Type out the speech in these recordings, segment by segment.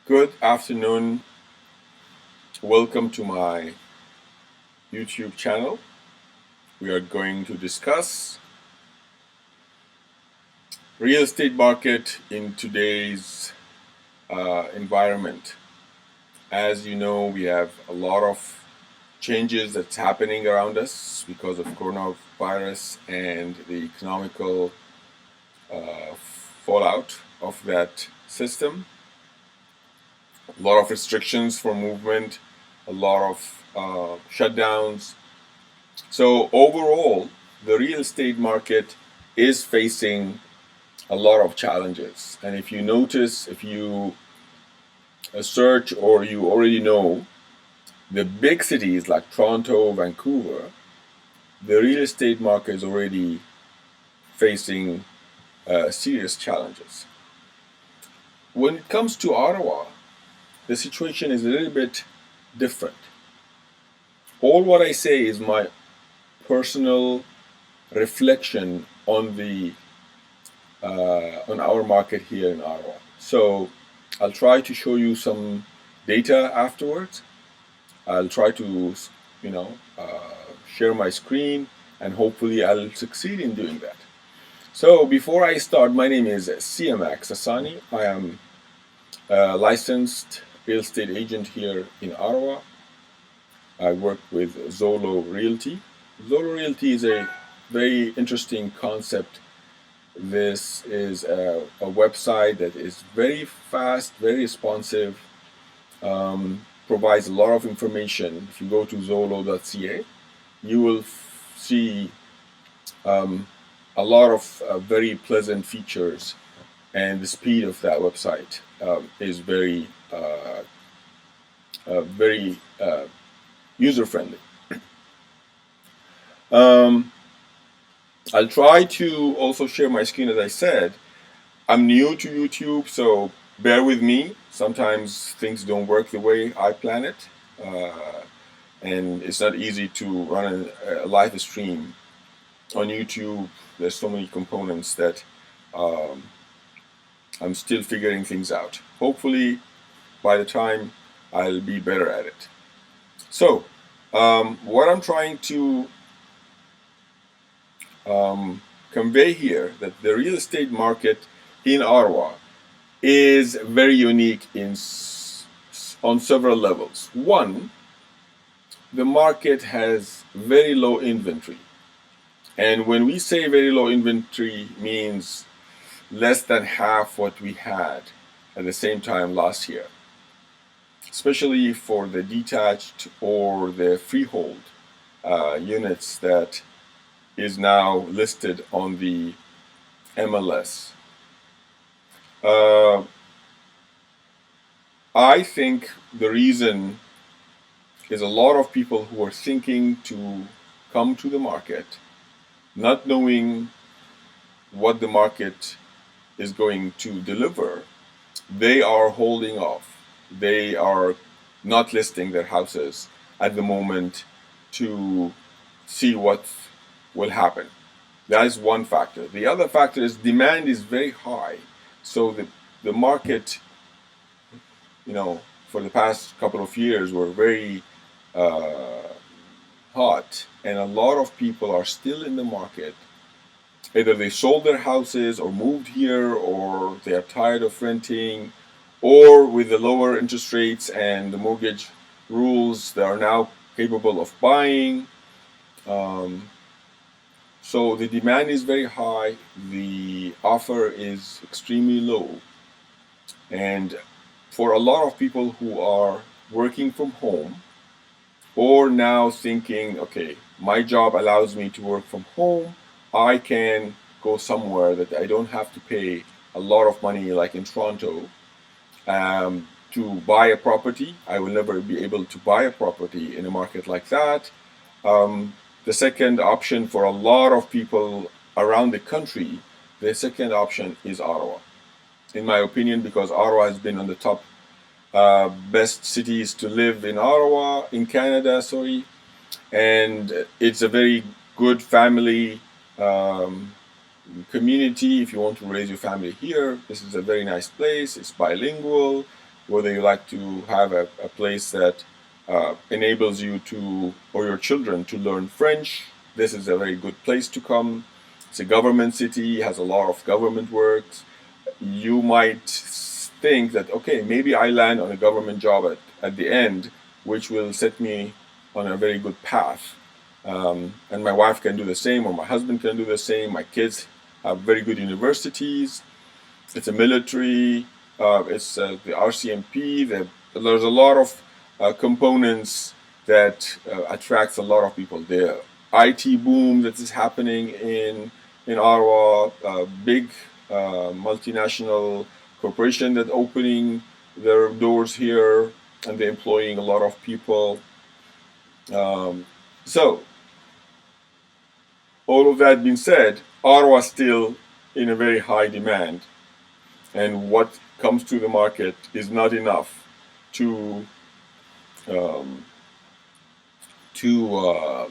Good afternoon. Welcome to my YouTube channel. We are going to discuss real estate market in today's environment. As you know, we have a lot of changes that's happening around us because of coronavirus and the economical fallout of that system. A lot of restrictions for movement, a lot of shutdowns. So overall, the real estate market is facing a lot of challenges. And if you notice, if you search or you already know, the big cities like Toronto, Vancouver, the real estate market is already facing serious challenges. When it comes to Ottawa, the situation is a little bit different. All what I say is my personal reflection on our market here in Ottawa. So I'll try to show you some data afterwards. I'll try to, you know, share my screen, and hopefully I'll succeed in doing that. So before I start, my name is CMX Asani. I am a licensed real estate agent here in Ottawa. I work with Zolo Realty. Zolo Realty is a very interesting concept. This is a website that is very fast, very responsive, provides a lot of information. If you go to zolo.ca, you will see a lot of very pleasant features, and the speed of that website is very user friendly. I'll try to also share my screen. As I said, I'm new to YouTube, so bear with me. Sometimes things don't work the way I plan it, and it's not easy to run a live stream on YouTube. There's so many components that I'm still figuring things out. Hopefully, by the time I'll be better at it. So, what I'm trying to convey here, that the real estate market in Ottawa is very unique on several levels. One, the market has very low inventory. And when we say very low inventory, means less than half what we had at the same time last year, especially for the detached or the freehold units that is now listed on the MLS. I think the reason is a lot of people who are thinking to come to the market, not knowing what the market is going to deliver, they are holding off. They are not listing their houses at the moment to see what will happen. That is one factor. The other factor is demand is very high. So the market, for the past couple of years were very hot, and a lot of people are still in the market. Either they sold their houses or moved here, or they are tired of renting, or with the lower interest rates and the mortgage rules, they are now capable of buying. So the demand is very high, the offer is extremely low. And for a lot of people who are working from home, or now thinking, okay, my job allows me to work from home, I can go somewhere that I don't have to pay a lot of money, like in Toronto, to buy a property. I will never be able to buy a property in a market like that. The second option for a lot of people around the country, the second option is Ottawa, in my opinion, because Ottawa has been on the top best cities to live in Canada, sorry. And it's a very good family community. If you want to raise your family here, this is a very nice place. It's bilingual. whether you like to have a place that enables you to, or your children, to learn French. This is a very good place to come. It's a government city, has a lot of government works. You might think that, okay, maybe I land on a government job at the end, which will set me on a very good path. And my wife can do the same, or my husband can do the same. My kids have very good universities. It's a military, it's the RCMP. There's a lot of components that attracts a lot of people. The IT boom that is happening in Ottawa, big multinational corporation that opening their doors here, and they're employing a lot of people. So all of that being said, Ottawa is still in a very high demand, and what comes to the market is not enough to um, to uh,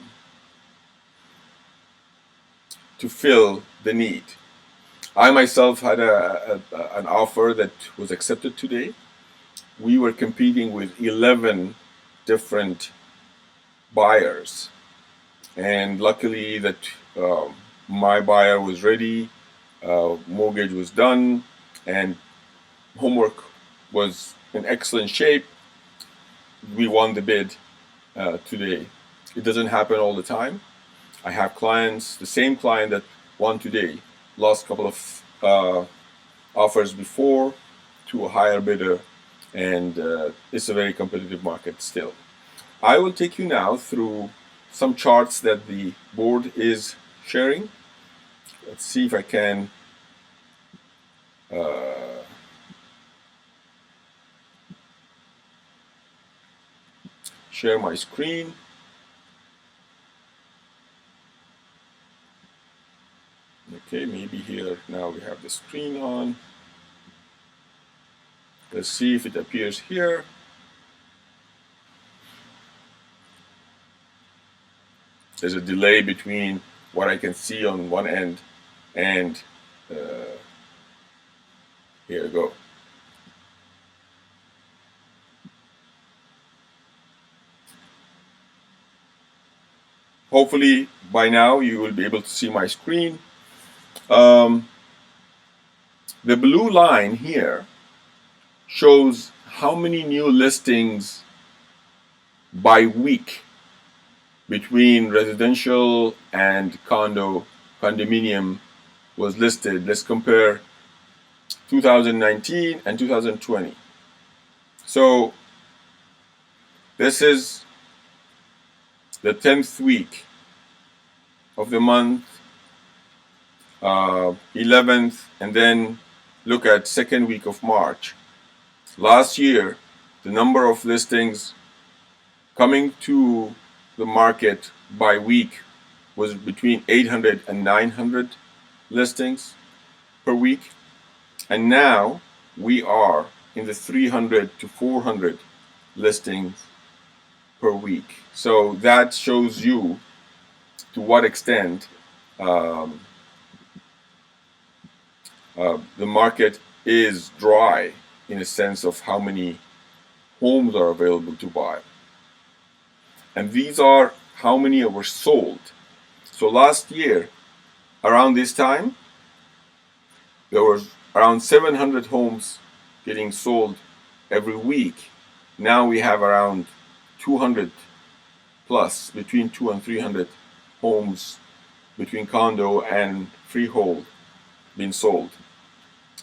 to fill the need. I myself had an offer that was accepted today. We were competing with 11 different buyers, and luckily that my buyer was ready, mortgage was done, and homework was in excellent shape. We won the bid today. It doesn't happen all the time. I have clients, the same client that won today, lost a couple of offers before to a higher bidder, and it's a very competitive market still. I will take you now through some charts that the board is sharing. Let's see if I can share my screen. Okay, maybe here now we have the screen on. Let's see if it appears here. There's a delay between what I can see on one end and here we go. Hopefully by now you will be able to see my screen. The blue line here shows how many new listings by week between residential and condominium was listed. Let's compare 2019 and 2020. So this is the 10th week of the month, 11th, and then look at second week of March. Last year, the number of listings coming to the market by week was between 800 and 900 listings per week. And now we are in the 300 to 400 listings per week. So that shows you to what extent the market is dry in a sense of how many homes are available to buy. And these are how many were sold. So last year, around this time, there was around 700 homes getting sold every week. Now we have around 200 plus, between 200 and 300 homes between condo and freehold being sold.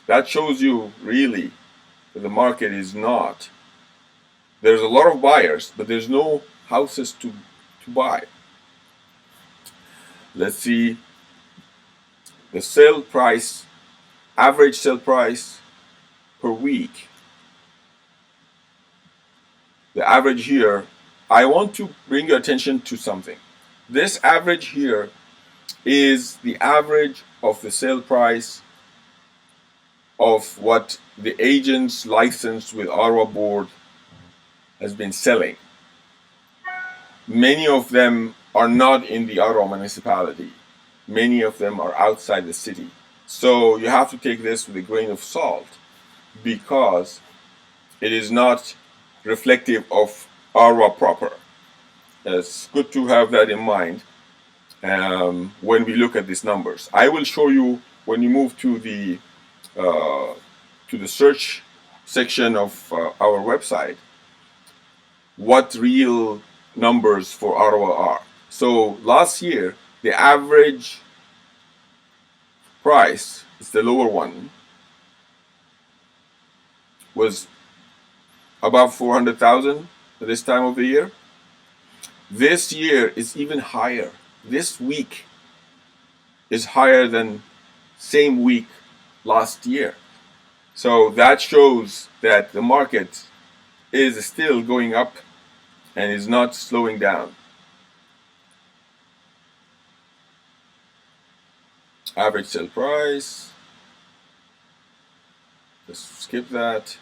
That shows you really that the market is not. There's a lot of buyers, but there's no houses to buy. Let's see the sale price, average sale price per week. The average here, I want to bring your attention to something. This average here is the average of the sale price of what the agents licensed with Ottawa Board has been selling. Many of them are not in the Ottawa municipality. Many of them are outside the city. So you have to take this with a grain of salt, because it is not reflective of Ottawa proper. It's good to have that in mind when we look at these numbers. I will show you when you move to the search section of our website what real numbers for Ottawa are. So last year, the average price, is the lower one, was above 400,000 at this time of the year. This year is even higher. This week is higher than same week last year. So that shows that the market is still going up and is not slowing down. Average sale price. Let's skip that.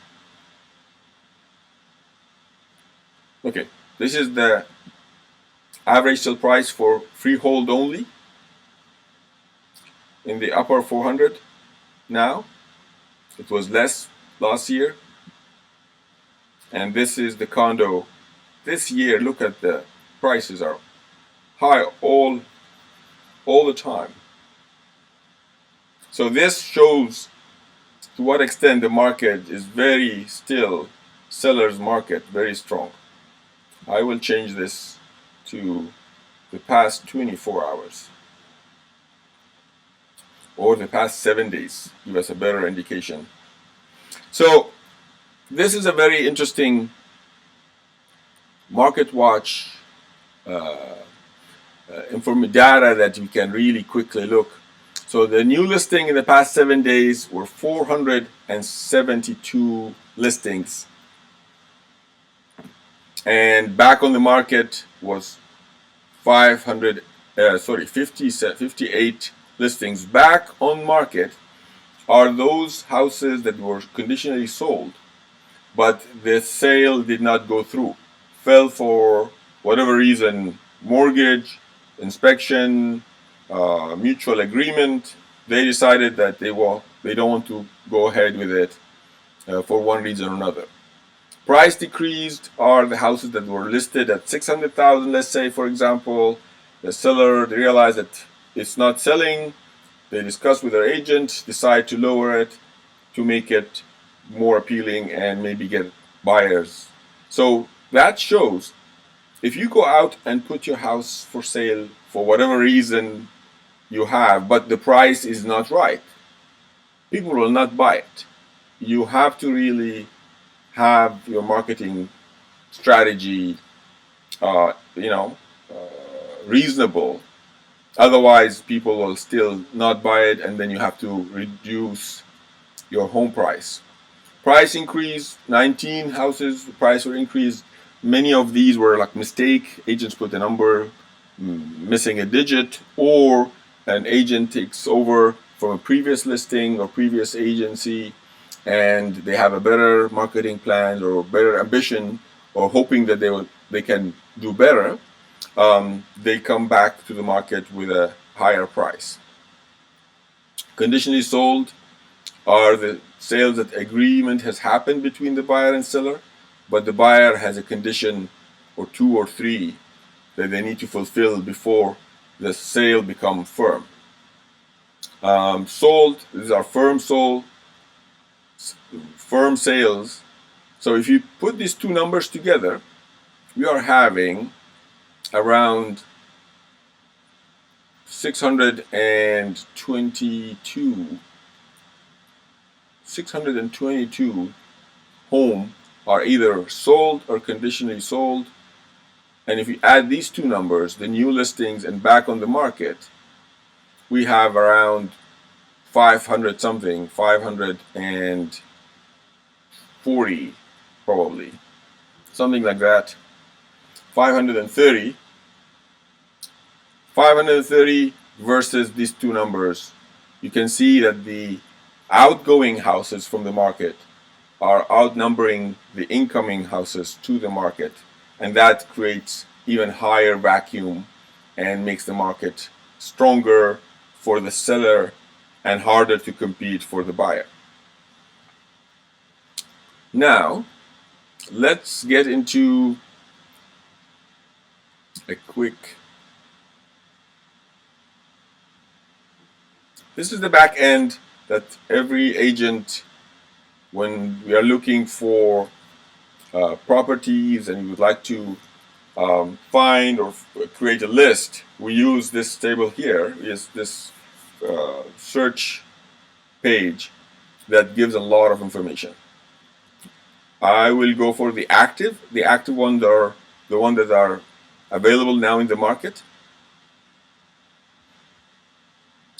Okay, this is the average sale price for freehold only in the upper 400 now. It was less last year. And this is the condo. This year, look at the prices are high all the time. So this shows to what extent the market is very still, seller's market, very strong. I will change this to the past 24 hours or the past 7 days, give us a better indication. So this is a very interesting market watch data that we can really quickly look. So the new listing in the past 7 days were 472 listings. And back on the market was 58 listings. Back on market are those houses that were conditionally sold, but the sale did not go through. Fell for whatever reason, mortgage, inspection, mutual agreement. They decided that they don't want to go ahead with it for one reason or another. Price decreased are the houses that were listed at 600,000, let's say, for example. The seller, they realize that it's not selling. They discuss with their agent, decide to lower it to make it more appealing and maybe get buyers. So that shows if you go out and put your house for sale for whatever reason you have, but the price is not right, people will not buy it. You have to really have your marketing strategy, reasonable. Otherwise, people will still not buy it, and then you have to reduce your home price. Price increase, 19 houses, the price were increased. Many of these were like mistake. Agents put a number, missing a digit, or an agent takes over from a previous listing or previous agency, and they have a better marketing plan or better ambition, or hoping that they can do better. They come back to the market with a higher price. Conditionally sold are the sales that agreement has happened between the buyer and seller, but the buyer has a condition or 2 or 3 that they need to fulfill before the sale becomes firm. Sold, these are firm sales. So if you put these two numbers together, we are having around 622 home are either sold or conditionally sold. And if you add these two numbers, the new listings and back on the market, we have around 540 probably, something like that. 530 versus these two numbers. You can see that the outgoing houses from the market are outnumbering the incoming houses to the market, and that creates even higher vacuum and makes the market stronger for the seller and harder to compete for the buyer. Now, let's get into a quick. This is the back end that every agent, when we are looking for properties and we would like to find or create a list, we use this table here, is this search page that gives a lot of information. I will go for the active. The active ones are the ones that are available now in the market.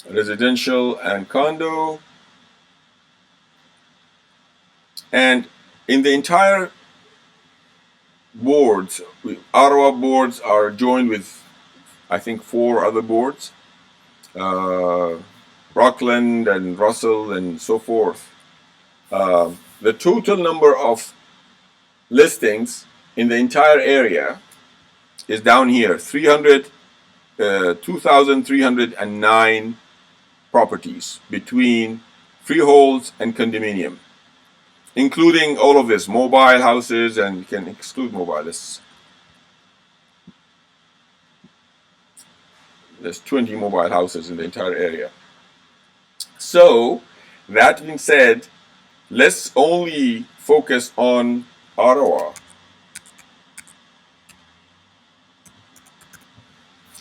Residential and condo. And in the entire boards, Ottawa boards are joined with, I think, 4 other boards. Rockland and Russell and so forth. The total number of listings in the entire area is down here, 2,309 properties between freeholds and condominium, including all of this, mobile houses, and you can exclude mobile. There's 20 mobile houses in the entire area. So, that being said, let's only focus on Ottawa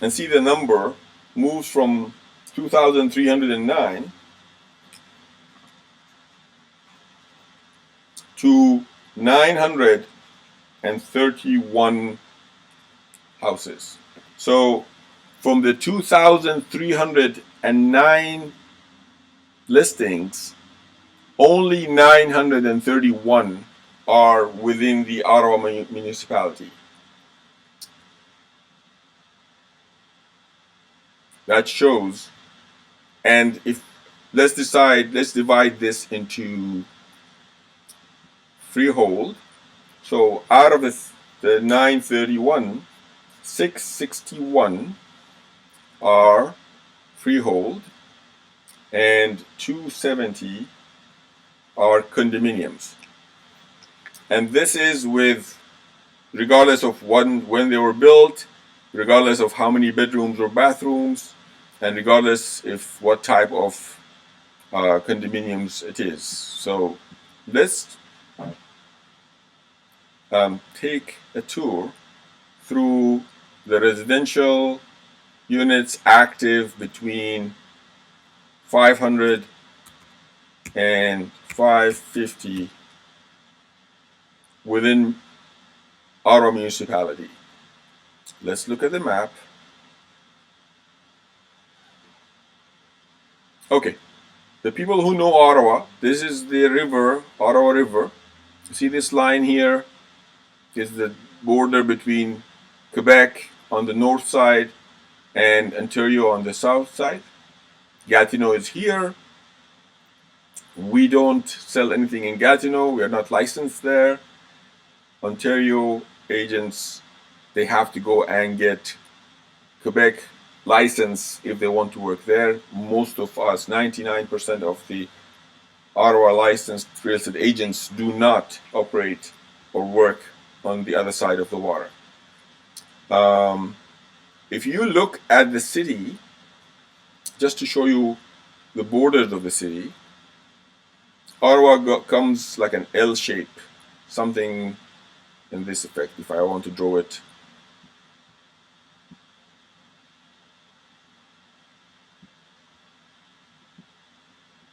and see the number moves from 2,309 to 931 houses. So from the 2,309 listings, only 931 are within the Ottawa municipality. That shows, and if let's divide this into freehold. So out of the 931, 661 are freehold and 270 are condominiums. And this is with, regardless of when they were built, regardless of how many bedrooms or bathrooms, and regardless if what type of condominiums it is. So let's take a tour through the residential units active between 500 and 550 within Ottawa municipality. Let's look at the map. Okay, the people who know Ottawa, this is the river, Ottawa River. You see this line here is the border between Quebec on the north side and Ontario on the south side. Gatineau is here. We don't sell anything in Gatineau. We are not licensed there. Ontario agents, they have to go and get Quebec license if they want to work there. Most of us, 99% of the Ottawa licensed real estate agents do not operate or work on the other side of the water. If you look at the city, just to show you the borders of the city, Ottawa comes like an L shape, something in this effect, if I want to draw it.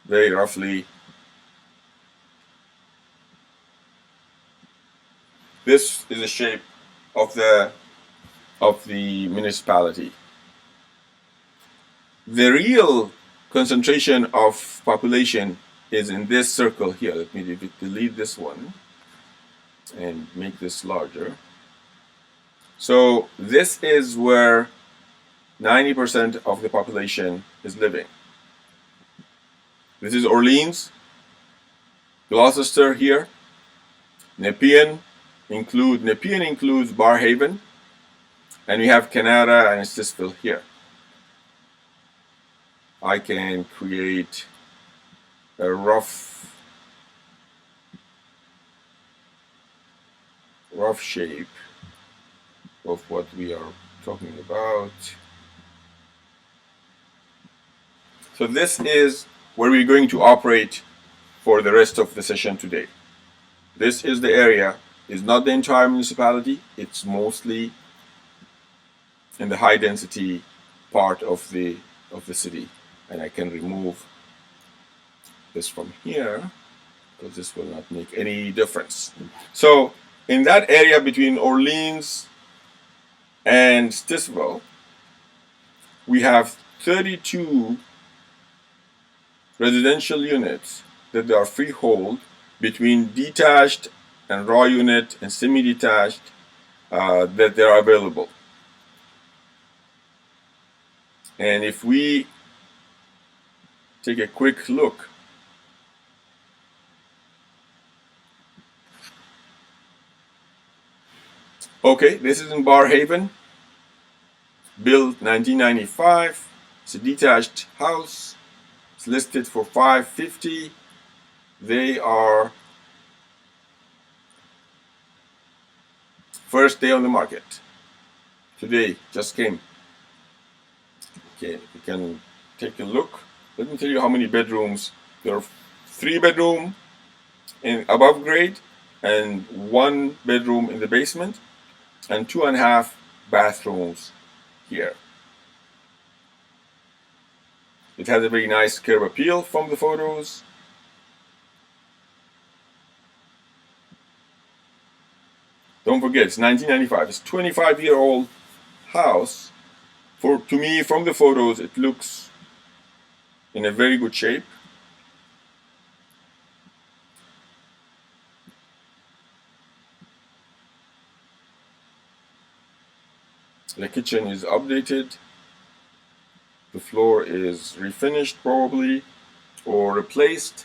Very roughly. This is the shape of the municipality. The real concentration of population is in this circle here. Let me delete this one and make this larger. So this is where 90% of the population is living. This is Orleans, Gloucester here. Nepean includes Barhaven, and we have Canada and Cisco here. I can create a rough rough shape of what we are talking about. So this is where we're going to operate for the rest of the session today. This is the area. It's not the entire municipality. It's mostly in the high density part of the city. And I can remove this from here because this will not make any difference. So in that area between Orleans and Stisville, we have 32 residential units that are freehold between detached and raw unit and semi-detached that they are available. And if we take a quick look, okay, this is in Barhaven, built 1995. It's a detached house. It's listed for $550. They are first day on the market. Today just came. Okay, we can take a look. Let me tell you how many bedrooms. There are 3 bedroom in above grade and 1 bedroom in the basement and 2.5 bathrooms here. It has a very nice curb appeal from the photos. Don't forget, it's 1995. It's a 25-year-old house. To me, from the photos, it looks in a very good shape. The kitchen is updated. The floor is refinished probably or replaced.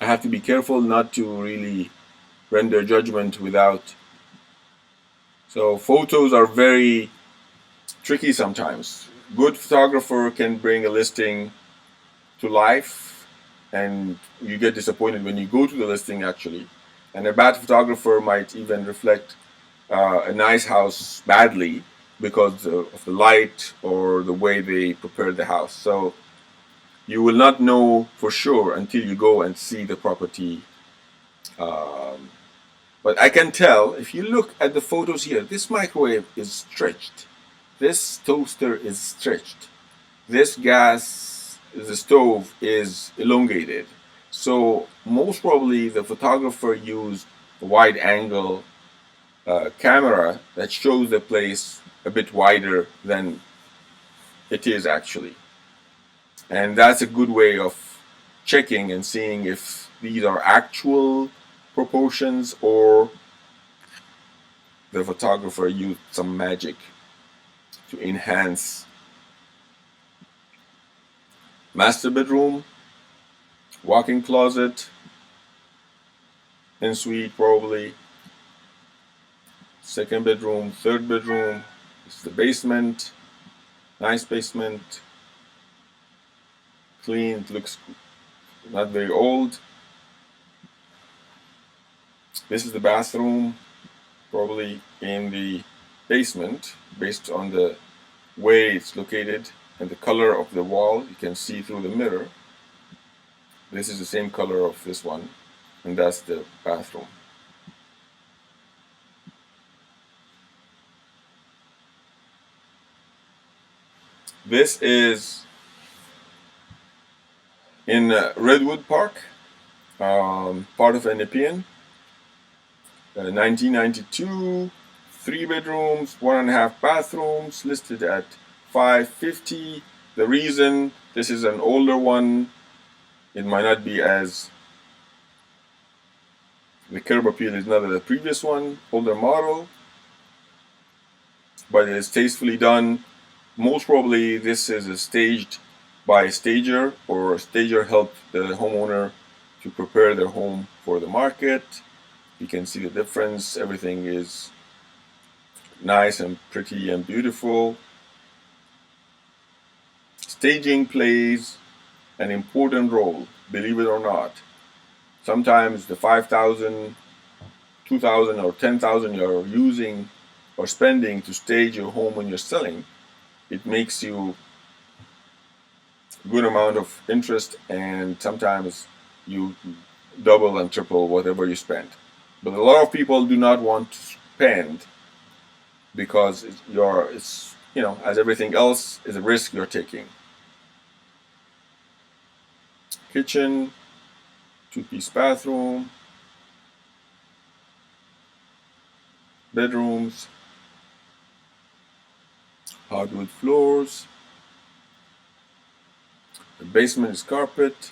I have to be careful not to really render judgment without. So photos are very tricky sometimes. Good photographer can bring a listing to life and you get disappointed when you go to the listing actually. And a bad photographer might even reflect a nice house badly because of the light or the way they prepared the house. So you will not know for sure until you go and see the property. But I can tell, if you look at the photos here, this microwave is stretched. This toaster is stretched. This the stove is elongated. So most probably the photographer used a wide angle camera that shows the place a bit wider than it is actually. And that's a good way of checking and seeing if these are actual proportions or the photographer used some magic to enhance. Master bedroom, walk-in closet, ensuite probably, second bedroom, third bedroom. It's the basement, nice basement, clean, it looks not very old. This is the bathroom, probably in the basement, based on the way it's located and the color of the wall. You can see through the mirror. This is the same color of this one, and that's the bathroom. This is in Redwood Park, part of Nepean. 1992, 3 bedrooms, 1.5 bathrooms, listed at $550. The reason this is an older one, it might not be as, the curb appeal is not the previous one, older model, but it is tastefully done. Most probably this is staged by a stager, or a stager helped the homeowner to prepare their home for the market. You can see the difference. Everything is nice and pretty and beautiful. Staging plays an important role, believe it or not. Sometimes the $5,000 2,000 or 10,000 you're using or spending to stage your home when you're selling, it makes you a good amount of interest, and sometimes you double and triple whatever you spend. But a lot of people do not want to spend because it's as everything else is a risk you're taking. Kitchen, two-piece bathroom, bedrooms, hardwood floors. The basement is carpet,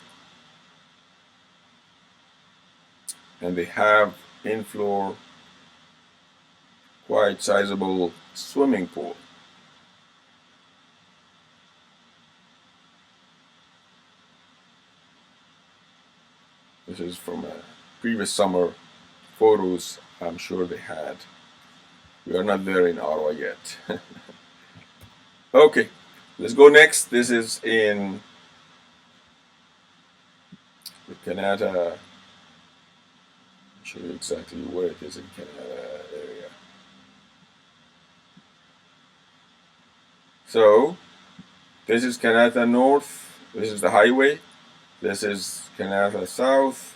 and they have in-floor quite sizable swimming pool. This is from a previous summer photos I'm sure they had. We are not there in Ottawa yet. Okay, let's go next. This is in the Canada. I'll show you exactly where it is in Canada area. So this is Canada North. This is the highway. This is Canada South.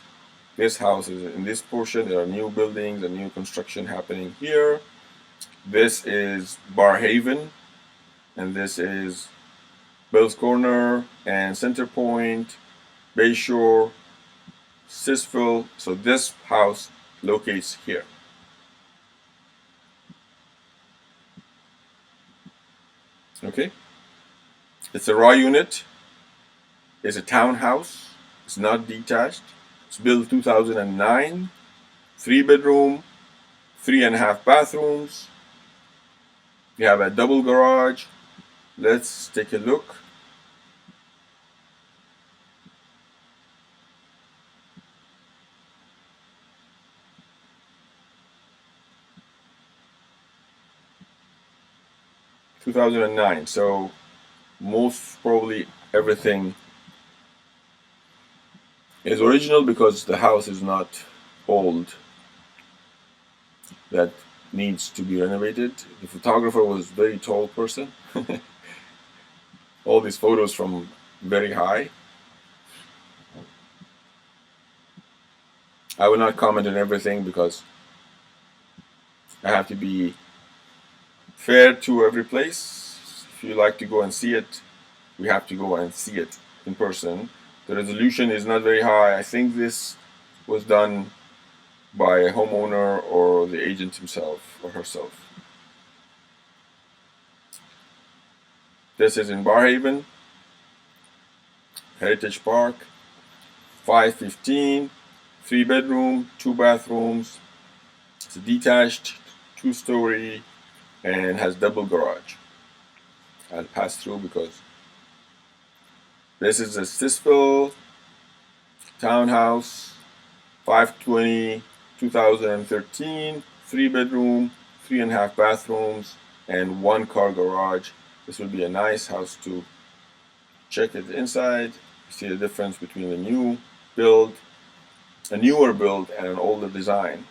This house is in this portion. There are new buildings and new construction happening here. This is Barhaven, and this is Bell's Corner and Center Point, Bayshore, Cisco. So this house locates here. Okay, it's a raw unit. It's a townhouse. It's not detached. It's built 2009. 3-bedroom, 3.5 bathrooms. You have a double garage. Let's take a look. (2009). So most probably everything is original because the house is not old that needs to be renovated. The photographer was a very tall person. All these photos from very high. I will not comment on everything because I have to be fair to every place. If you like to go and see it, we have to go and see it in person. The resolution is not very high. I think this was done by a homeowner or the agent himself or herself. This is in Barhaven, Heritage Park, 515, 3-bedroom, 2 bathrooms. It's a detached, 2-story, and has double garage. I'll pass through because this is a Cisco townhouse, 520, 2013, 3-bedroom, 3.5 bathrooms, and 1-car garage. This would be a nice house to check it inside. You see the difference between a newer build, and an older design.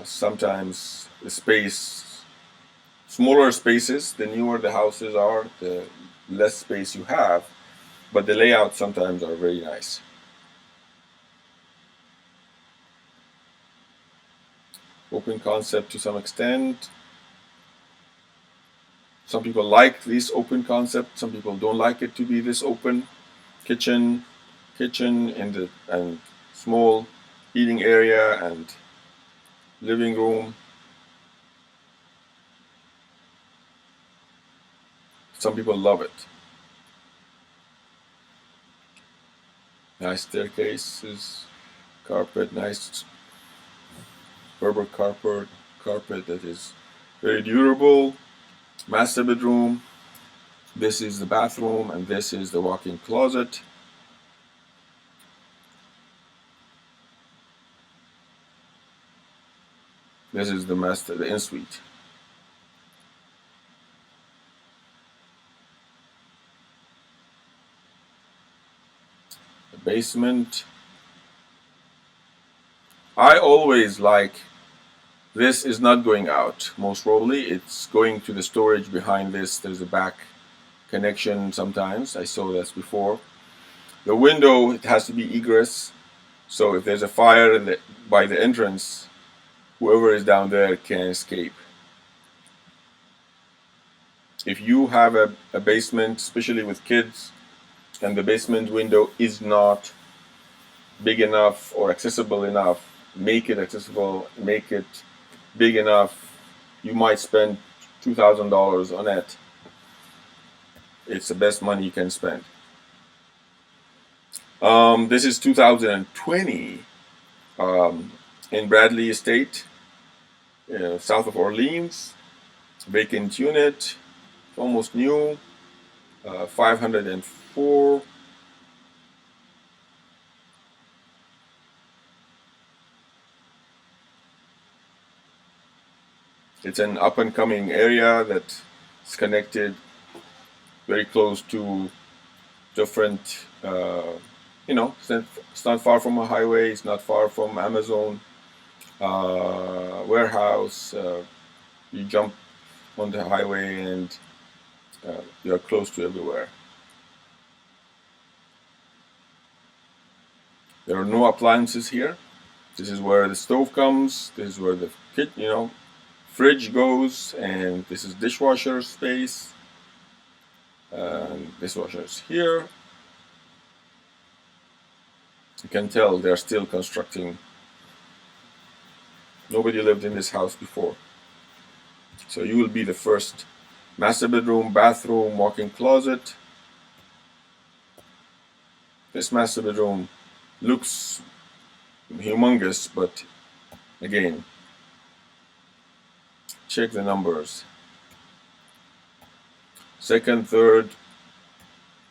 Sometimes the smaller spaces, the newer the houses are, the less space you have, but the layouts sometimes are very nice. Open concept to some extent. Some people like this open concept, some people don't like it to be this open. Kitchen and small eating area and living room. Some people love it. Nice staircases, carpet, nice Berber carpet that is very durable. Master bedroom. This is the bathroom, and this is the walk-in closet. This is the in-suite. The basement, I always like, this is not going out. Most probably it's going to the storage behind this. There's a back connection sometimes. I saw this before. The window, it has to be egress. So if there's a fire by the entrance, whoever is down there can escape. If you have a basement, especially with kids, and the basement window is not big enough or accessible enough, make it accessible, make it big enough. You might spend $2,000 on it. It's the best money you can spend. This is 2020 in Bradley Estate, south of Orleans. Vacant unit, almost new, 504. It's an up and coming area that's connected very close to different, it's not far from a highway, it's not far from Amazon warehouse. You jump on the highway and you're close to everywhere. There are no appliances here. This is where the stove comes. This is where the fridge goes, and this is dishwasher space. Dishwasher is here. You can tell they're still constructing. Nobody lived in this house before. So you will be the first. Master bedroom, bathroom, walk-in closet. This master bedroom looks humongous, but again, check the numbers. Second, third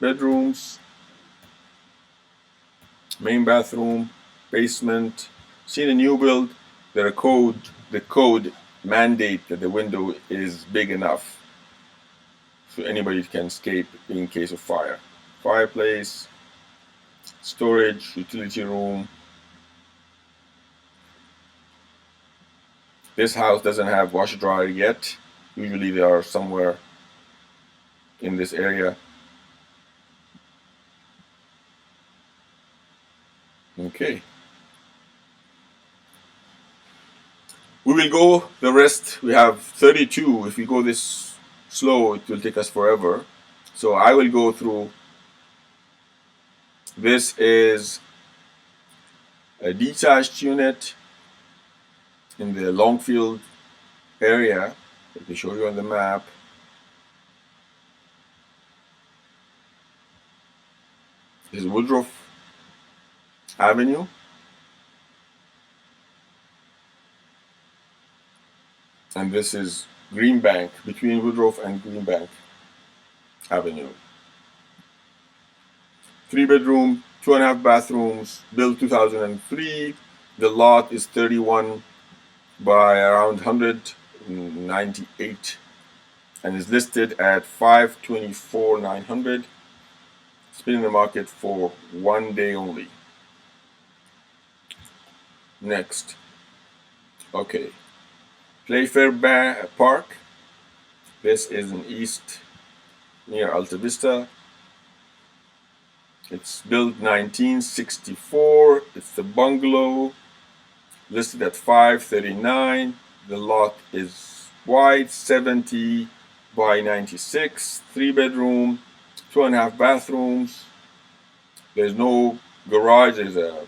bedrooms, main bathroom, basement. See the new build, the code mandate that the window is big enough so anybody can escape in case of fire. Fireplace, storage, utility room. This house doesn't have washer dryer yet. Usually they are somewhere in this area. Okay. We will go the rest. We have 32. If we go this slow, it will take us forever. So I will go through. This is a detached unit in the Longfield area. Let me show you on the map. This is Woodruff Avenue. And this is Greenbank, between Woodruff and Greenbank Avenue. 3-bedroom, 2.5 bathrooms, built 2003. The lot is 31 by around 198 and is listed at $524,900. It's been in the market for 1 day only. Next. Okay. Playfair Park. This is in east near Alta Vista. It's built 1964. It's the bungalow, listed at $539,000. The lot is wide, 70 by 96. 3-bedroom, 2.5 bathrooms. There's no garage. There's a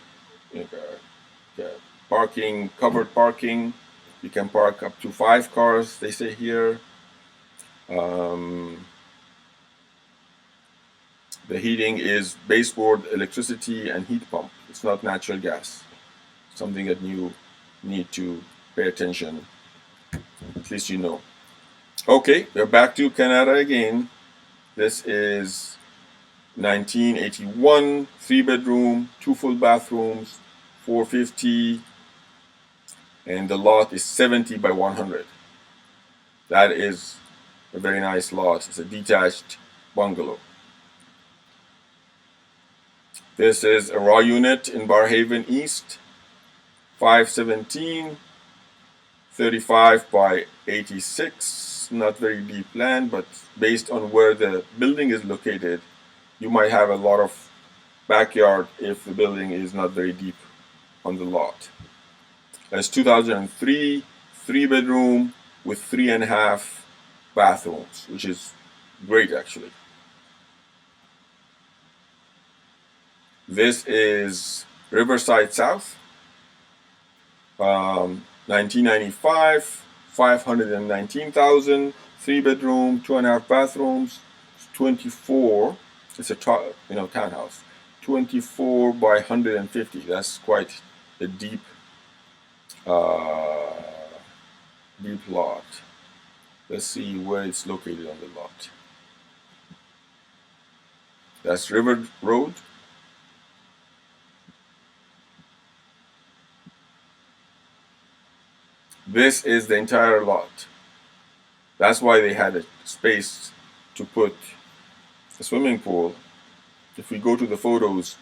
parking, covered parking. You can park up to 5 cars, they say here. The heating is baseboard electricity and heat pump. It's not natural gas. Something that you need to pay attention. At least you know. Okay, we're back to Canada again. This is 1981, 3-bedroom, 2 full bathrooms, $450,000. And the lot is 70 by 100. That is a very nice lot. It's a detached bungalow. This is a raw unit in Barhaven East. 517, 35 by 86. Not very deep land, but based on where the building is located, you might have a lot of backyard if the building is not very deep on the lot. That's 2003, 3-bedroom with 3.5 bathrooms, which is great actually. This is Riverside South, 1995, 519,000, 3-bedroom, 2.5 bathrooms, 24. It's a townhouse, 24 by 150. That's quite a deep lot. Let's see where it's located on the lot. That's River Road. This is the entire lot. That's why they had a space to put a swimming pool. If we go to the photos,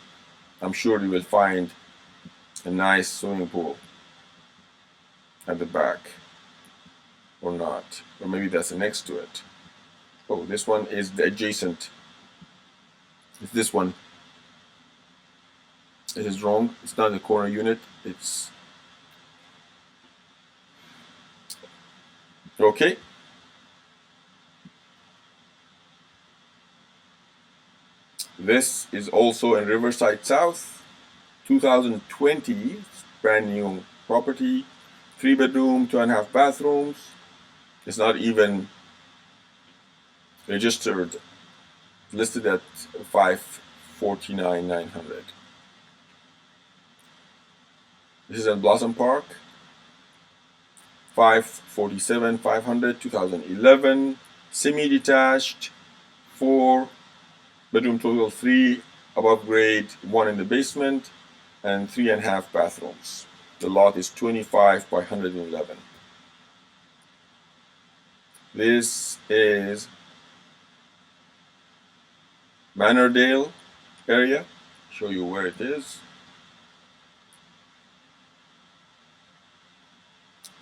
I'm sure you will find a nice swimming pool at the back, or not, or maybe that's next to it. Oh, this one is the adjacent. It's this one. It is wrong. It's not a corner unit. It's okay. This is also in Riverside South, 2020, brand new property, 3-bedroom, 2.5 bathrooms. It's not even registered, listed at 549,900. This is in Blossom Park, 547,500, 2011, semi-detached, 4-bedroom total, 3 above grade, 1 in the basement, and 3.5 bathrooms. The lot is 25 by 111. This is Manor Dale area. Show you where it is.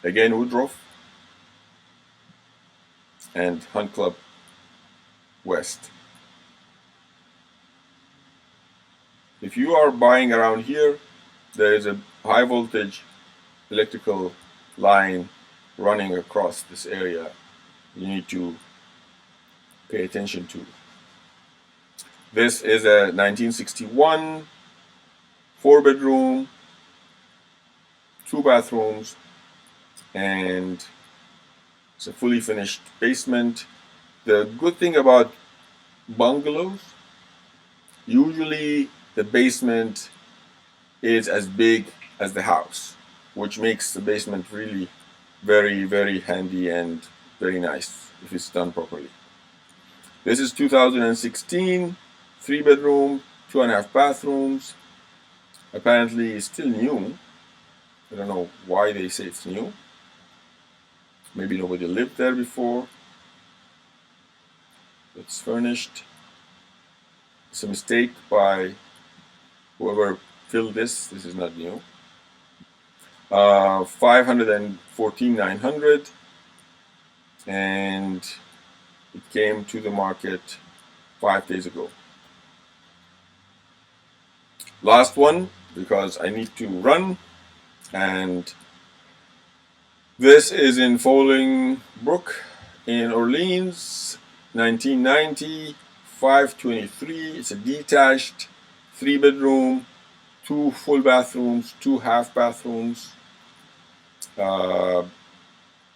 Again, Woodruff and Hunt Club West. If you are buying around here, there is a high voltage electrical line running across this area you need to pay attention to. This is a 1961 4-bedroom, 2 bathrooms, and it's a fully finished basement. The good thing about bungalows, usually the basement is as big as the house, which makes the basement really very, very handy and very nice if it's done properly. This is 2016, 3-bedroom, 2.5 bathrooms. Apparently it's still new. I don't know why they say it's new. Maybe nobody lived there before. It's furnished. It's a mistake by whoever filled this. This is not new. 514,900, and it came to the market 5 days ago. Last one, because I need to run, and this is in Falling Brook in Orleans, 1990, 523. It's a detached 3-bedroom, 2 full bathrooms, 2 half bathrooms,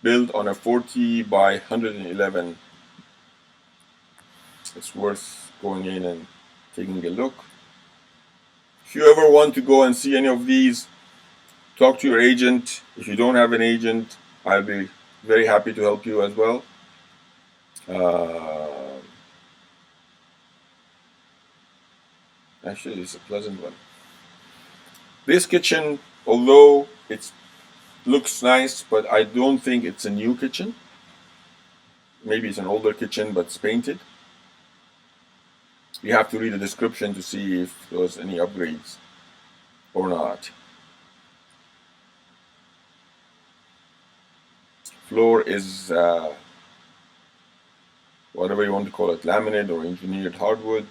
built on a 40 by 111. It's worth going in and taking a look. If you ever want to go and see any of these, talk to your agent. If you don't have an agent, I'll be very happy to help you as well. Actually, it's a pleasant one. This kitchen, although it looks nice, but I don't think it's a new kitchen. Maybe it's an older kitchen, but it's painted. You have to read the description to see if there was any upgrades or not. Floor is whatever you want to call it, laminate or engineered hardwood.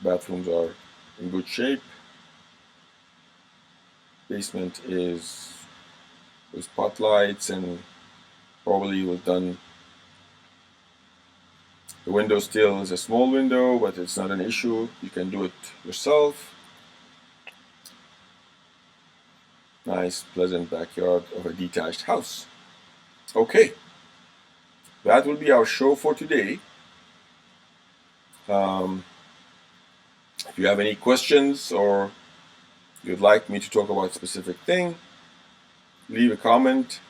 Bathrooms are in good shape. Basement is with spotlights and probably was done. The window still is a small window, but it's not an issue. You can do it yourself. Nice, pleasant backyard of a detached house. Okay, that will be our show for today. If you have any questions or you'd like me to talk about a specific thing, leave a comment,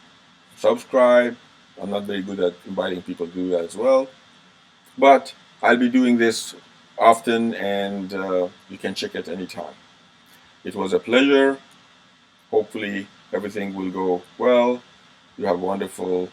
subscribe. I'm not very good at inviting people to do that as well, but I'll be doing this often, and you can check it anytime. It was a pleasure. Hopefully everything will go well. You have a wonderful